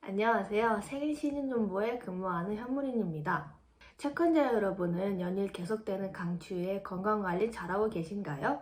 안녕하세요. 세계신인정보에 근무하는 현무린입니다. 채권자 여러분은 연일 계속되는 강추위에 건강관리 잘하고 계신가요?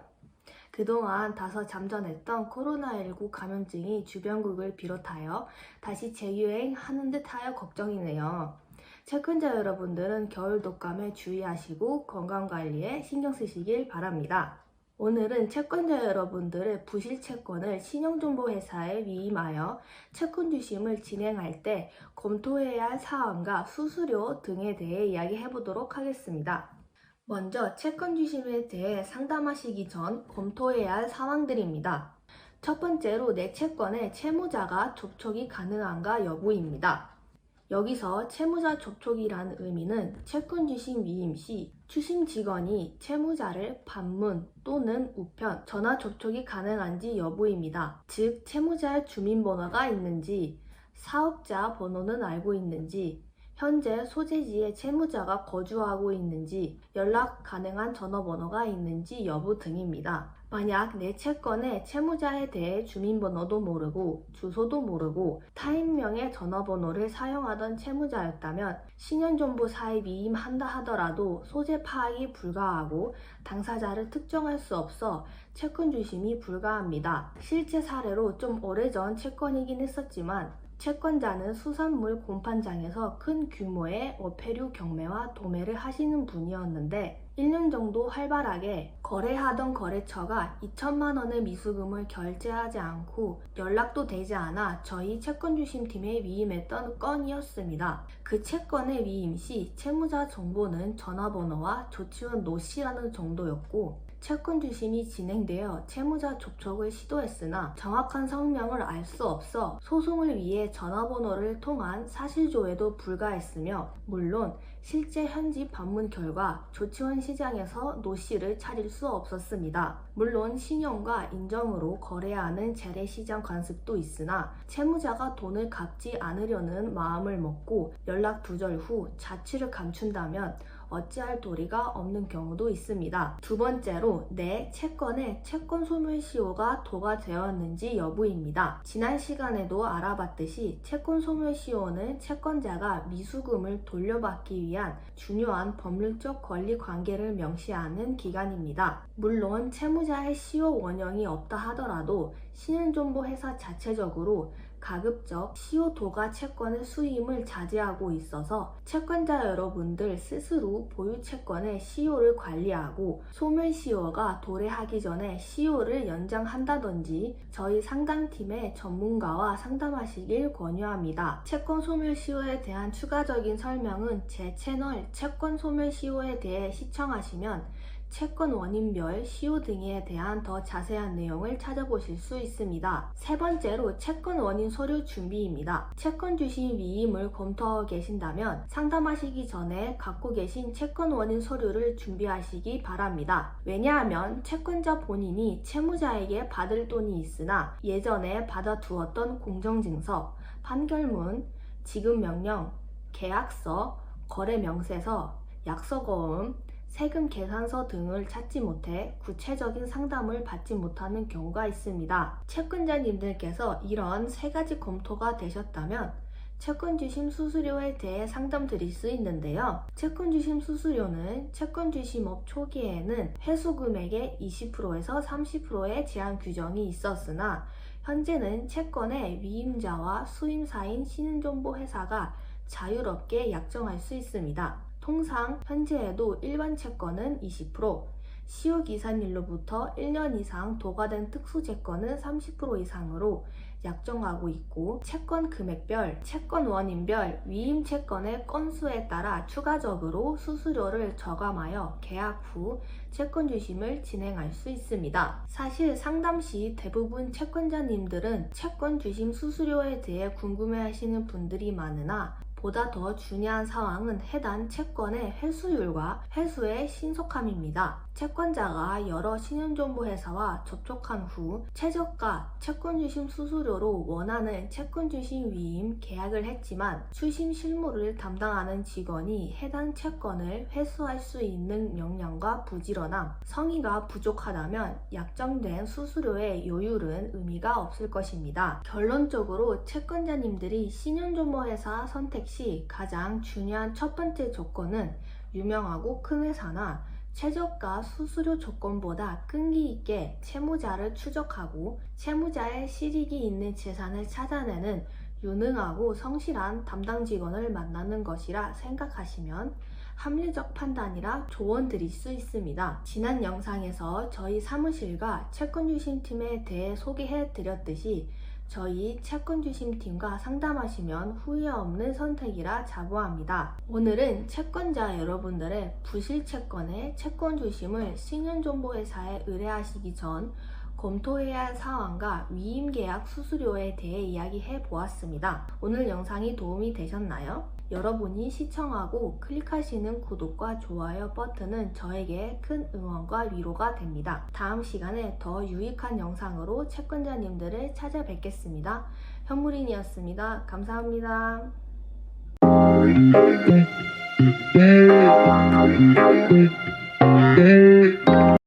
그동안 다소 잠잠했던 코로나19 감염증이 주변국을 비롯하여 다시 재유행하는 듯하여 걱정이네요. 채권자 여러분들은 겨울 독감에 주의하시고 건강관리에 신경 쓰시길 바랍니다. 오늘은 채권자 여러분들의 부실 채권을 신용정보회사에 위임하여 채권 주심을 진행할 때 검토해야 할 사항과 수수료 등에 대해 이야기해 보도록 하겠습니다. 먼저 채권 주심에 대해 상담하시기 전 검토해야 할 사항들입니다. 첫 번째로 내 채권에 채무자가 접촉이 가능한가 여부입니다. 여기서 채무자 접촉이라는 의미는 채권 주심 위임 시 추심 직원이 채무자를 반문 또는 우편, 전화 접촉이 가능한지 여부입니다. 즉, 채무자의 주민번호가 있는지, 사업자 번호는 알고 있는지, 현재 소재지에 채무자가 거주하고 있는지, 연락 가능한 전화번호가 있는지 여부 등입니다. 만약 내 채권의 채무자에 대해 주민번호도 모르고 주소도 모르고 타인명의 전화번호를 사용하던 채무자였다면 신용정보사에 위임한다 하더라도 소재 파악이 불가하고 당사자를 특정할 수 없어 채권 주심이 불가합니다. 실제 사례로 좀 오래전 채권이긴 했었지만 채권자는 수산물 공판장에서 큰 규모의 어패류 경매와 도매를 하시는 분이었는데 1년 정도 활발하게 거래하던 거래처가 2천만 원의 미수금을 결제하지 않고 연락도 되지 않아 저희 채권주심팀에 위임했던 건이었습니다. 그 채권의 위임 시 채무자 정보는 전화번호와 조치원 노씨라는 정도였고 채권 주심이 진행되어 채무자 접촉을 시도했으나 정확한 성명을 알 수 없어 소송을 위해 전화번호를 통한 사실조회도 불가했으며 물론 실제 현지 방문 결과 조치원 시장에서 노씨를 찾을 수 없었습니다. 물론 신용과 인정으로 거래하는 재래시장 관습도 있으나 채무자가 돈을 갚지 않으려는 마음을 먹고 연락 두절 후 자취를 감춘다면 어찌할 도리가 없는 경우도 있습니다. 두 번째로 내 채권에 채권 소멸시효가 도과되었는지 여부입니다. 지난 시간에도 알아봤듯이 채권 소멸시효는 채권자가 미수금을 돌려받기 위한 중요한 법률적 권리 관계를 명시하는 기간입니다. 물론 채무자의 시효 원형이 없다 하더라도 신용정보회사 자체적으로 가급적 시효 도과 채권의 수임을 자제하고 있어서 채권자 여러분들 스스로 보유 채권의 시효를 관리하고 소멸시효가 도래하기 전에 시효를 연장한다든지 저희 상담팀의 전문가와 상담하시길 권유합니다. 채권 소멸시효에 대한 추가적인 설명은 제 채널 채권 소멸시효에 대해 시청하시면 채권 원인별 시효 등에 대한 더 자세한 내용을 찾아보실 수 있습니다. 세 번째로 채권 원인 서류 준비입니다. 채권 주심 위임을 검토하고 계신다면 상담하시기 전에 갖고 계신 채권 원인 서류를 준비하시기 바랍니다. 왜냐하면 채권자 본인이 채무자에게 받을 돈이 있으나 예전에 받아두었던 공정증서, 판결문, 지급명령, 계약서, 거래명세서, 약속어음, 세금 계산서 등을 찾지 못해 구체적인 상담을 받지 못하는 경우가 있습니다. 채권자님들께서 이런 세 가지 검토가 되셨다면 채권주심 수수료에 대해 상담드릴 수 있는데요. 채권주심 수수료는 채권주심업 초기에는 회수금액의 20%에서 30%의 제한 규정이 있었으나 현재는 채권의 위임자와 수임사인 신용정보회사가 자유롭게 약정할 수 있습니다. 통상 현재에도 일반 채권은 20%, 시효기산일로부터 1년 이상 도과된 특수채권은 30% 이상으로 약정하고 있고 채권 금액별, 채권 원인별, 위임 채권의 건수에 따라 추가적으로 수수료를 저감하여 계약 후 채권 주심을 진행할 수 있습니다. 사실 상담 시 대부분 채권자님들은 채권 주심 수수료에 대해 궁금해하시는 분들이 많으나 보다 더 중요한 사항은 해당 채권의 회수율과 회수의 신속함입니다. 채권자가 여러 신용정보회사와 접촉한 후 최저가 채권주심 수수료로 원하는 채권주심 위임 계약을 했지만 추심 실무를 담당하는 직원이 해당 채권을 회수할 수 있는 역량과 부지런함, 성의가 부족하다면 약정된 수수료의 요율은 의미가 없을 것입니다. 결론적으로 채권자님들이 신용정보회사 선택 시 가장 중요한 첫 번째 조건은 유명하고 큰 회사나 최저가 수수료 조건보다 끈기 있게 채무자를 추적하고 채무자의 실익이 있는 재산을 찾아내는 유능하고 성실한 담당 직원을 만나는 것이라 생각하시면 합리적 판단이라 조언 드릴 수 있습니다. 지난 영상에서 저희 사무실과 채권주심팀에 대해 소개해 드렸듯이 저희 채권주심팀과 상담하시면 후회 없는 선택이라 자부합니다. 오늘은 채권자 여러분들의 부실 채권의 채권주심을 신용정보회사에 의뢰하시기 전 검토해야 할 사항과 위임계약 수수료에 대해 이야기해 보았습니다. 오늘 영상이 도움이 되셨나요? 여러분이 시청하고 클릭하시는 구독과 좋아요 버튼은 저에게 큰 응원과 위로가 됩니다. 다음 시간에 더 유익한 영상으로 채권자님들을 찾아뵙겠습니다. 현무린이었습니다. 감사합니다. Yeah.